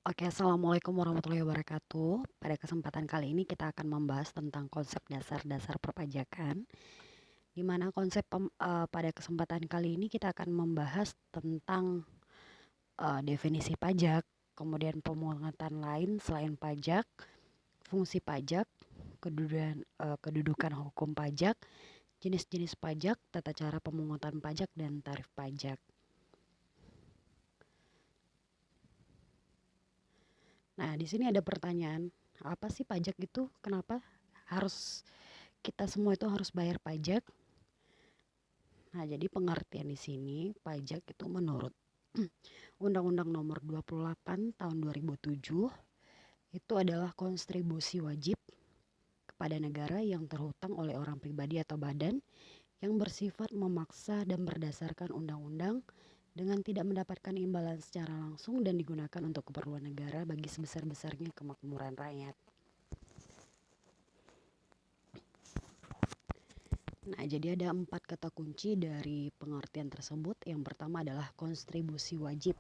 Oke, assalamualaikum warahmatullahi wabarakatuh. Pada kesempatan kali ini kita akan membahas tentang konsep dasar-dasar perpajakan. Di mana pada kesempatan kali ini kita akan membahas tentang definisi pajak, kemudian pemungutan lain selain pajak, fungsi pajak, kedudukan hukum pajak, jenis-jenis pajak, tata cara pemungutan pajak, dan tarif pajak. Nah, di sini ada pertanyaan, apa sih pajak itu? Kenapa harus kita semua itu harus bayar pajak? Nah, jadi pengertian di sini pajak itu menurut Undang-Undang Nomor 28 Tahun 2007 itu adalah kontribusi wajib kepada negara yang terhutang oleh orang pribadi atau badan yang bersifat memaksa dan berdasarkan undang-undang dengan tidak mendapatkan imbalan secara langsung dan digunakan untuk keperluan negara bagi sebesar-besarnya kemakmuran rakyat. Nah, jadi ada 4 kata kunci dari pengertian tersebut. Yang pertama adalah kontribusi wajib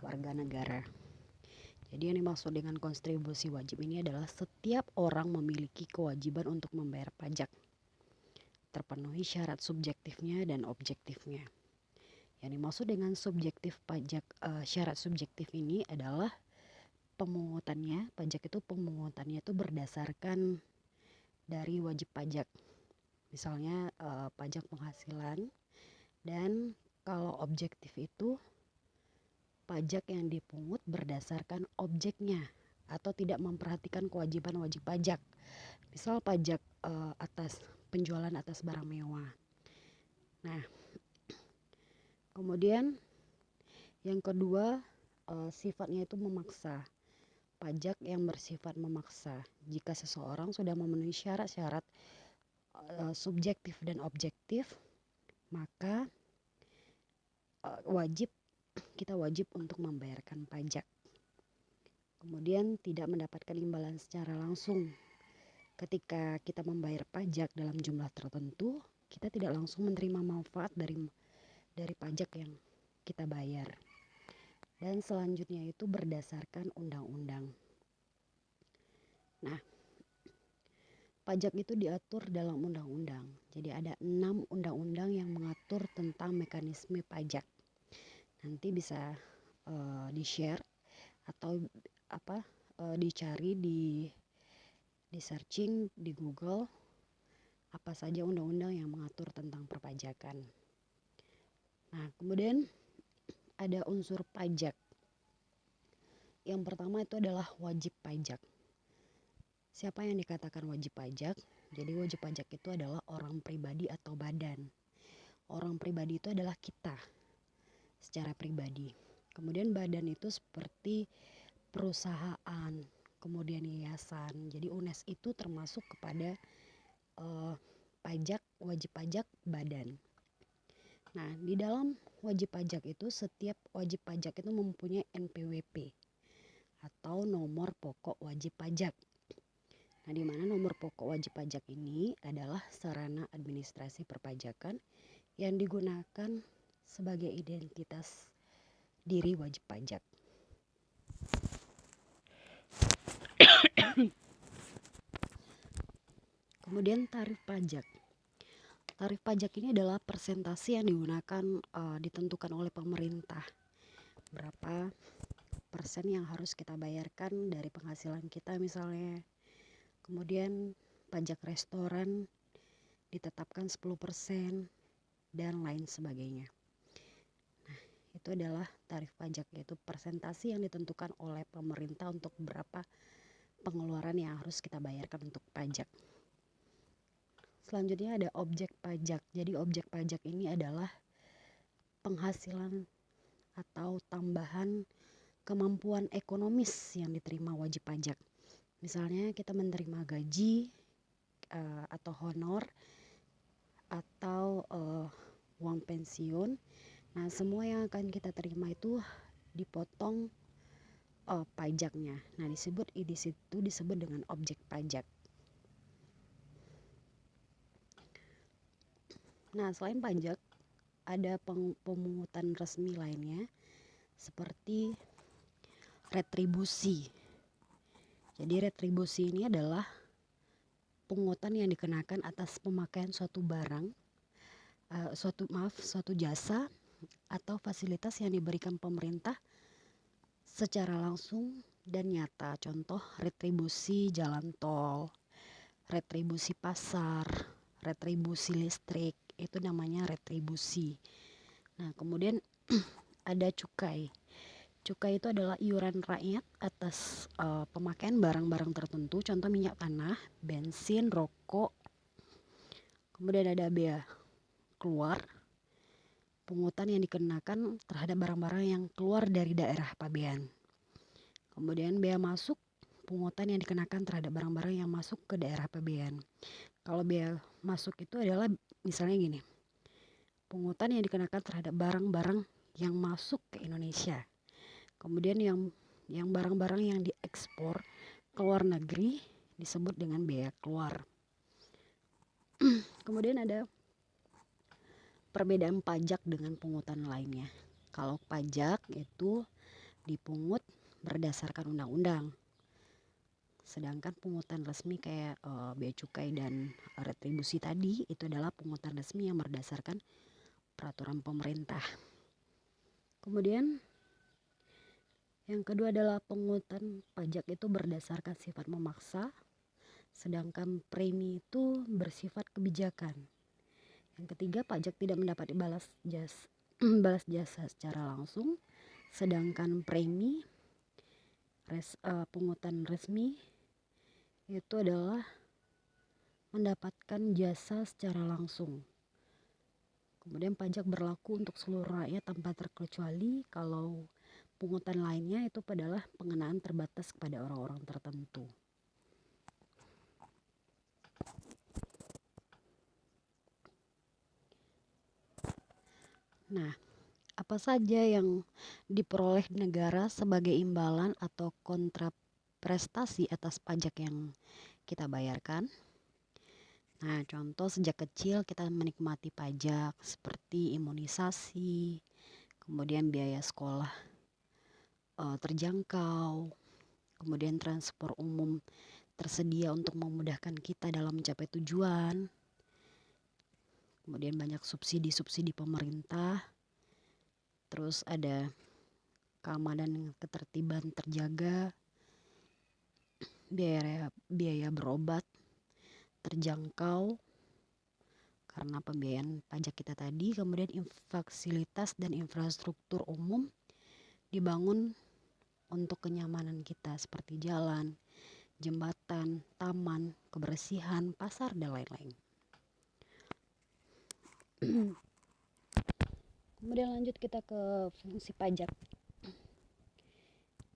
warga negara. Jadi yang dimaksud dengan kontribusi wajib ini adalah setiap orang memiliki kewajiban untuk membayar pajak. Terpenuhi syarat subjektifnya dan objektifnya. Yang dimaksud dengan syarat subjektif ini adalah pajak itu pemungutannya itu berdasarkan dari wajib pajak. Misalnya pajak penghasilan, dan kalau objektif itu pajak yang dipungut berdasarkan objeknya atau tidak memperhatikan kewajiban wajib pajak. Misal pajak atas penjualan atas barang mewah. Nah, kemudian yang kedua sifatnya itu memaksa. Pajak yang bersifat memaksa. Jika seseorang sudah memenuhi syarat-syarat subjektif dan objektif, maka kita wajib untuk membayarkan pajak. Kemudian tidak mendapatkan imbalan secara langsung. Ketika kita membayar pajak dalam jumlah tertentu, kita tidak langsung menerima manfaat dari pajak yang kita bayar. Dan selanjutnya itu berdasarkan undang-undang. Nah, pajak itu diatur dalam undang-undang. Jadi ada 6 undang-undang yang mengatur tentang mekanisme pajak. Nanti bisa di-share atau dicari di searching di Google apa saja undang-undang yang mengatur tentang perpajakan. Nah, kemudian ada unsur pajak. Yang pertama itu adalah wajib pajak. Siapa yang dikatakan wajib pajak? Jadi wajib pajak itu adalah orang pribadi atau badan. Orang pribadi itu adalah kita secara pribadi. Kemudian badan itu seperti perusahaan, kemudian yayasan. Jadi UNES itu termasuk kepada wajib pajak badan. Nah, di dalam wajib pajak itu setiap wajib pajak itu mempunyai NPWP atau nomor pokok wajib pajak. Nah, di mana nomor pokok wajib pajak ini adalah sarana administrasi perpajakan yang digunakan sebagai identitas diri wajib pajak. Kemudian tarif pajak. Tarif pajak ini adalah persentase yang ditentukan oleh pemerintah. Berapa persen yang harus kita bayarkan dari penghasilan kita misalnya. Kemudian pajak restoran ditetapkan 10% dan lain sebagainya. Nah, itu adalah tarif pajak, yaitu persentase yang ditentukan oleh pemerintah untuk berapa pengeluaran yang harus kita bayarkan untuk pajak. Selanjutnya ada objek pajak. Jadi objek pajak ini adalah penghasilan atau tambahan kemampuan ekonomis yang diterima wajib pajak. Misalnya kita menerima gaji atau honor atau uang pensiun. Nah, semua yang akan kita terima itu dipotong pajaknya. Nah, di situ disebut dengan objek pajak. Nah, selain pajak, ada pemungutan resmi lainnya seperti retribusi. Jadi retribusi ini adalah pungutan yang dikenakan atas pemakaian suatu barang, suatu jasa atau fasilitas yang diberikan pemerintah secara langsung dan nyata. Contoh retribusi jalan tol, retribusi pasar, retribusi listrik, itu namanya retribusi. Nah, kemudian ada cukai. Cukai itu adalah iuran rakyat atas pemakaian barang-barang tertentu, contoh minyak tanah, bensin, rokok. Kemudian ada bea keluar, pungutan yang dikenakan terhadap barang-barang yang keluar dari daerah pabean. Kemudian bea masuk, pungutan yang dikenakan terhadap barang-barang yang masuk ke daerah pabean. Kalau bea masuk itu adalah misalnya gini, pungutan yang dikenakan terhadap barang-barang yang masuk ke Indonesia. Kemudian yang barang-barang yang diekspor ke luar negeri disebut dengan bea keluar. Kemudian ada perbedaan pajak dengan pungutan lainnya. Kalau pajak itu dipungut berdasarkan undang-undang. Sedangkan pungutan resmi kayak bea cukai dan retribusi tadi itu adalah pungutan resmi yang berdasarkan peraturan pemerintah. Kemudian yang kedua adalah pungutan pajak itu berdasarkan sifat memaksa, sedangkan premi itu bersifat kebijakan. Yang ketiga, pajak tidak mendapat balas jasa secara langsung, sedangkan premi pungutan resmi itu adalah mendapatkan jasa secara langsung. Kemudian pajak berlaku untuk seluruh rakyat tanpa terkecuali. Kalau pungutan lainnya itu adalah pengenaan terbatas kepada orang-orang tertentu. Nah, apa saja yang diperoleh negara sebagai imbalan atau kontraprestasi atas pajak yang kita bayarkan? Nah, contoh sejak kecil kita menikmati pajak seperti imunisasi, kemudian biaya sekolah terjangkau, kemudian transport umum tersedia untuk memudahkan kita dalam mencapai tujuan. Kemudian banyak subsidi-subsidi pemerintah. Terus ada keamanan dan ketertiban terjaga, biaya berobat terjangkau karena pembiayaan pajak kita tadi. Kemudian fasilitas dan infrastruktur umum dibangun untuk kenyamanan kita seperti jalan, jembatan, taman, kebersihan, pasar, dan lain-lain. Kemudian lanjut kita ke fungsi pajak.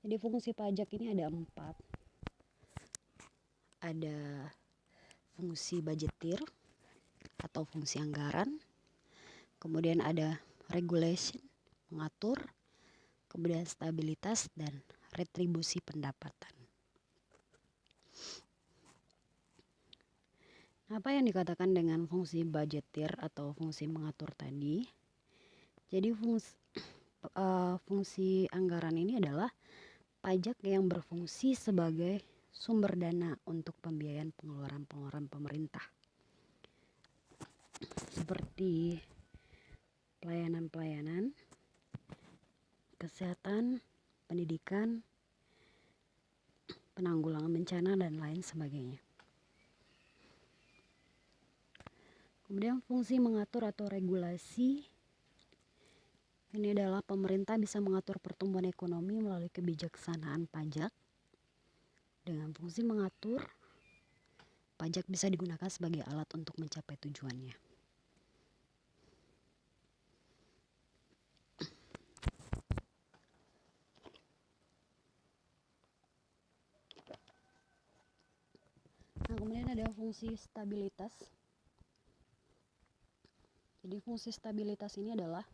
Jadi fungsi pajak ini ada 4. Ada fungsi budgetir atau fungsi anggaran. Kemudian ada regulation, mengatur. Kemudian stabilitas dan retribusi pendapatan. Apa yang dikatakan dengan fungsi budgetir atau fungsi mengatur tadi? Jadi fungsi anggaran ini adalah pajak yang berfungsi sebagai sumber dana untuk pembiayaan pengeluaran pemerintah. Seperti pelayanan-pelayanan, kesehatan, pendidikan, penanggulangan bencana, dan lain sebagainya. Kemudian fungsi mengatur atau regulasi ini adalah pemerintah bisa mengatur pertumbuhan ekonomi melalui kebijaksanaan pajak. Dengan fungsi mengatur, pajak bisa digunakan sebagai alat untuk mencapai tujuannya. Nah, kemudian ada fungsi stabilitas. Jadi fungsi stabilitas ini adalah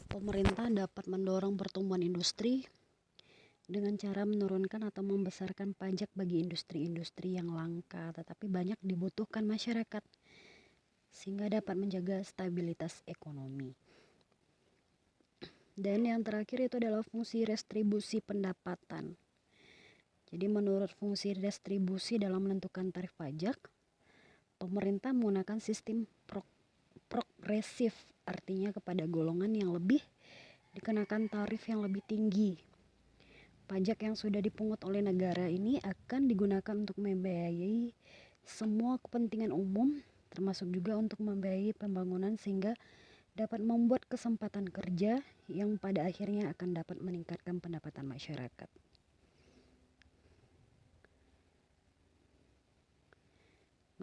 pemerintah dapat mendorong pertumbuhan industri dengan cara menurunkan atau membesarkan pajak bagi industri-industri yang langka tetapi banyak dibutuhkan masyarakat sehingga dapat menjaga stabilitas ekonomi. Dan yang terakhir itu adalah fungsi retribusi pendapatan. Jadi menurut fungsi distribusi dalam menentukan tarif pajak, pemerintah menggunakan sistem progresif, artinya kepada golongan yang lebih dikenakan tarif yang lebih tinggi. Pajak yang sudah dipungut oleh negara ini akan digunakan untuk membiayai semua kepentingan umum, termasuk juga untuk membiayai pembangunan sehingga dapat membuat kesempatan kerja yang pada akhirnya akan dapat meningkatkan pendapatan masyarakat.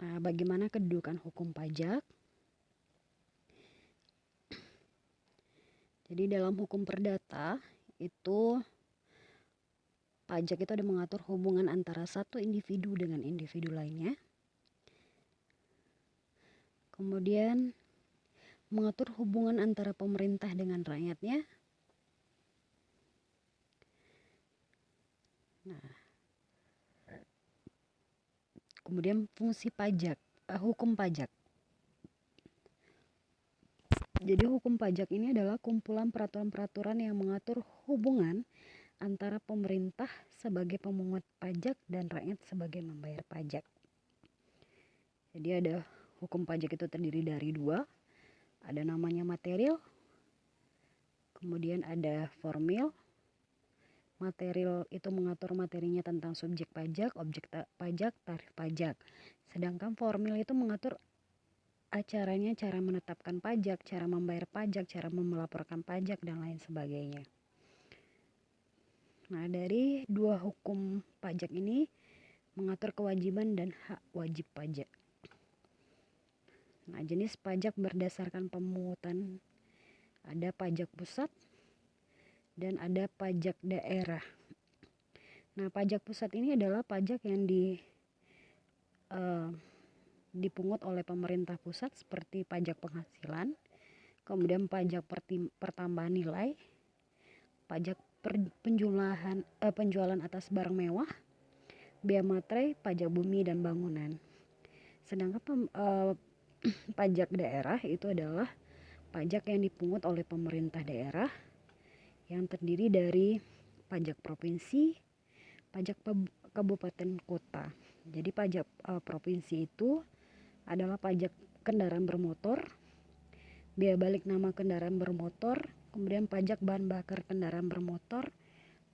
Nah, bagaimana kedudukan hukum pajak? Jadi dalam hukum perdata itu pajak itu ada mengatur hubungan antara satu individu dengan individu lainnya. Kemudian mengatur hubungan antara pemerintah dengan rakyatnya. Nah, kemudian fungsi pajak, hukum pajak. Jadi hukum pajak ini adalah kumpulan peraturan-peraturan yang mengatur hubungan antara pemerintah sebagai pemungut pajak dan rakyat sebagai membayar pajak. Jadi ada hukum pajak itu terdiri dari dua, ada namanya material, kemudian ada formil. Material itu mengatur materinya tentang subjek pajak, objek pajak, tarif pajak. Sedangkan formil itu mengatur acaranya, cara menetapkan pajak, cara membayar pajak, cara melaporkan pajak, dan lain sebagainya. Nah, dari dua hukum pajak ini mengatur kewajiban dan hak wajib pajak. Nah, jenis pajak berdasarkan pemungutan ada pajak pusat dan ada pajak daerah. Nah, pajak pusat ini adalah pajak yang dipungut oleh pemerintah pusat seperti pajak penghasilan, kemudian pajak pertambahan nilai, pajak penjualan atas barang mewah, bea materai, pajak bumi dan bangunan. Sedangkan pajak daerah itu adalah pajak yang dipungut oleh pemerintah daerah yang terdiri dari pajak provinsi, pajak kabupaten kota. Jadi pajak provinsi itu adalah pajak kendaraan bermotor, bea balik nama kendaraan bermotor, kemudian pajak bahan bakar kendaraan bermotor,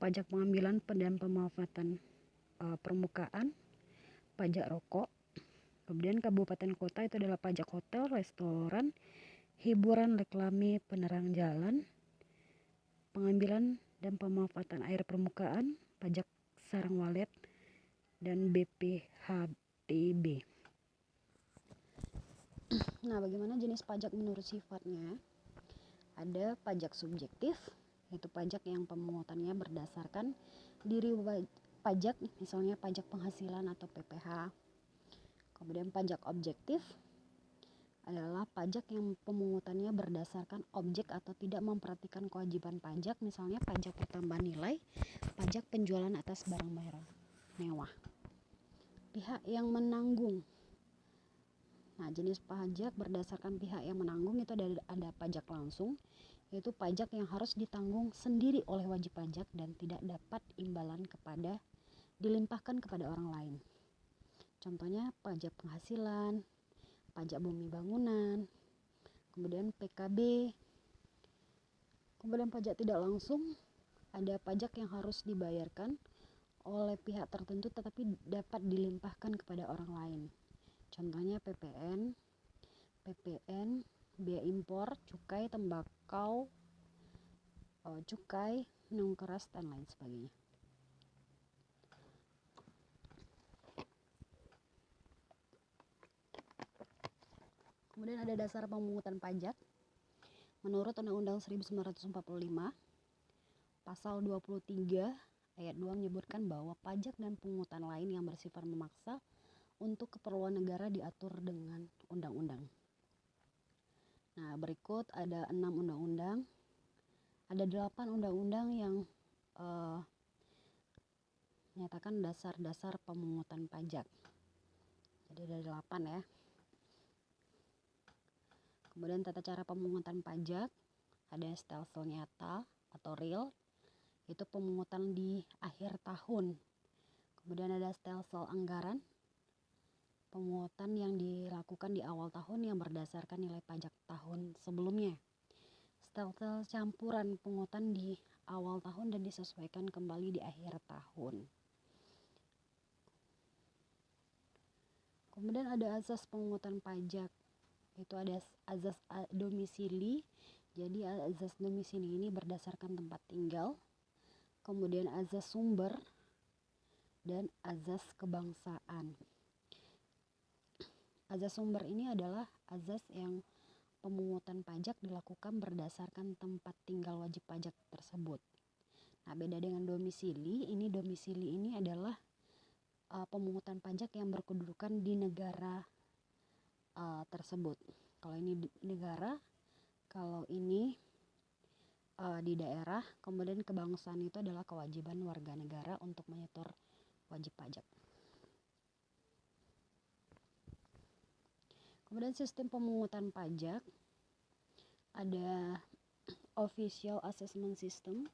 pajak pengambilan dan pemanfaatan permukaan, pajak rokok. Kemudian kabupaten kota itu adalah pajak hotel, restoran, hiburan, reklame, penerang jalan, pengambilan dan pemanfaatan air permukaan, pajak sarang walet, dan BPHTB. Nah, bagaimana jenis pajak menurut sifatnya? Ada pajak subjektif, yaitu pajak yang pemungutannya berdasarkan diri pajak, misalnya pajak penghasilan atau PPH. Kemudian pajak objektif adalah pajak yang pemungutannya berdasarkan objek atau tidak memperhatikan kewajiban pajak, misalnya pajak pertambahan nilai, pajak penjualan atas barang mewah. Pihak yang menanggung. Nah, jenis pajak berdasarkan pihak yang menanggung itu ada pajak langsung, yaitu pajak yang harus ditanggung sendiri oleh wajib pajak dan tidak dapat imbalan dilimpahkan kepada orang lain. Contohnya pajak penghasilan, pajak bumi bangunan, kemudian PKB. Kemudian pajak tidak langsung, ada pajak yang harus dibayarkan oleh pihak tertentu tetapi dapat dilimpahkan kepada orang lain. Contohnya PPN, bea impor, cukai, tembakau, cukai, minum keras, dan lain sebagainya. Kemudian ada dasar pemungutan pajak. Menurut Undang-Undang 1945, pasal 23 ayat 2 menyebutkan bahwa pajak dan pungutan lain yang bersifat memaksa untuk keperluan negara diatur dengan undang-undang. Nah, berikut ada 6 undang-undang. Ada 8 undang-undang yang menyatakan dasar-dasar pemungutan pajak. Jadi ada 8 ya. Kemudian tata cara pemungutan pajak, ada stelsel nyata atau real, itu pemungutan di akhir tahun. Kemudian ada stelsel anggaran, pemungutan yang dilakukan di awal tahun yang berdasarkan nilai pajak tahun sebelumnya. Stelsel campuran pemungutan di awal tahun dan disesuaikan kembali di akhir tahun. Kemudian ada azas pemungutan pajak, itu ada azas domisili. Jadi azas domisili ini berdasarkan tempat tinggal, kemudian azas sumber, dan azas kebangsaan. Azas sumber ini adalah azas yang pemungutan pajak dilakukan berdasarkan tempat tinggal wajib pajak tersebut. Nah, beda dengan domisili ini adalah pemungutan pajak yang berkedudukan di negara tersebut. Kalau ini di negara, kalau ini di daerah. Kemudian kebangsaan itu adalah kewajiban warga negara untuk menyetor wajib pajak. Kemudian sistem pemungutan pajak ada official assessment system,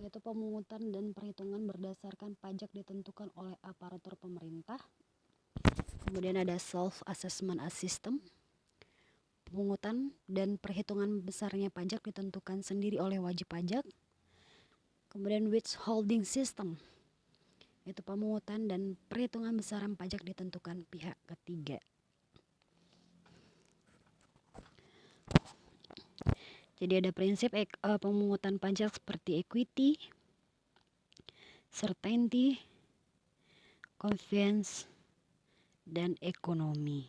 yaitu pemungutan dan perhitungan berdasarkan pajak ditentukan oleh aparatur pemerintah. Kemudian ada self assessment system, pemungutan dan perhitungan besarnya pajak ditentukan sendiri oleh wajib pajak. Kemudian withholding system, yaitu pemungutan dan perhitungan besaran pajak ditentukan pihak ketiga. Jadi ada prinsip pemungutan pajak seperti equity, certainty, convenience, dan ekonomi.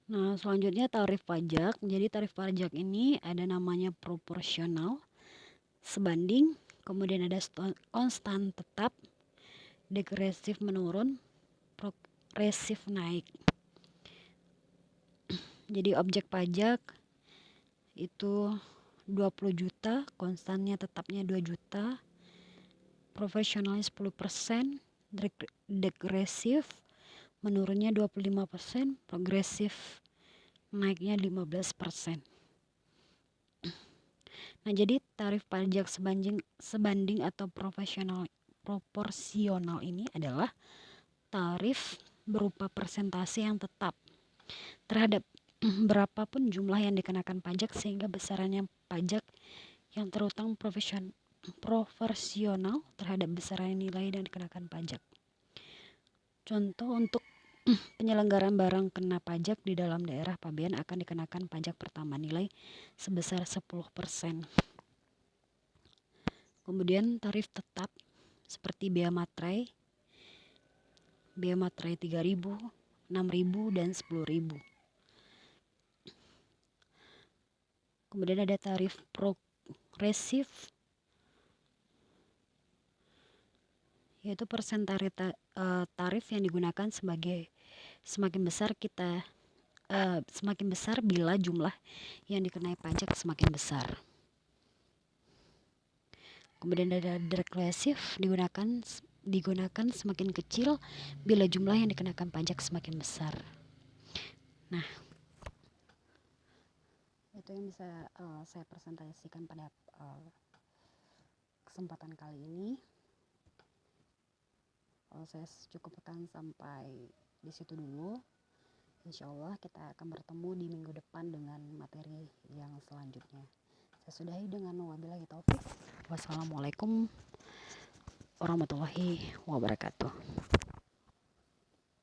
Nah, selanjutnya tarif pajak. Jadi tarif pajak ini ada namanya proporsional, sebanding, kemudian ada konstan tetap, degresif menurun, progresif naik. Jadi objek pajak itu 20 juta, konstannya tetapnya 2 juta, profesionalnya 10%, degresif menurunnya 25%, progresif naiknya 15%. Nah, jadi tarif pajak sebanding atau proporsional ini adalah tarif berupa persentase yang tetap terhadap berapapun jumlah yang dikenakan pajak sehingga besarannya pajak yang terutang proporsional terhadap besaran nilai dan dikenakan pajak. Contoh, untuk penyelenggaraan barang kena pajak di dalam daerah pabean akan dikenakan pajak pertama nilai sebesar 10%. Kemudian tarif tetap seperti bea materai 3.000, 6.000, dan 10.000. Kemudian ada tarif progresif, yaitu persen tarif yang digunakan semakin besar bila jumlah yang dikenai pajak semakin besar. Kemudian ada degresif, digunakan semakin kecil bila jumlah yang dikenakan pajak semakin besar. Nah, itu yang bisa saya presentasikan pada kesempatan kali ini. Saya cukupkan sampai di situ dulu. Insya Allah kita akan bertemu di minggu depan dengan materi yang selanjutnya. Saya sudahi dengan wabillahi taufik. Wassalamualaikum warahmatullahi wabarakatuh.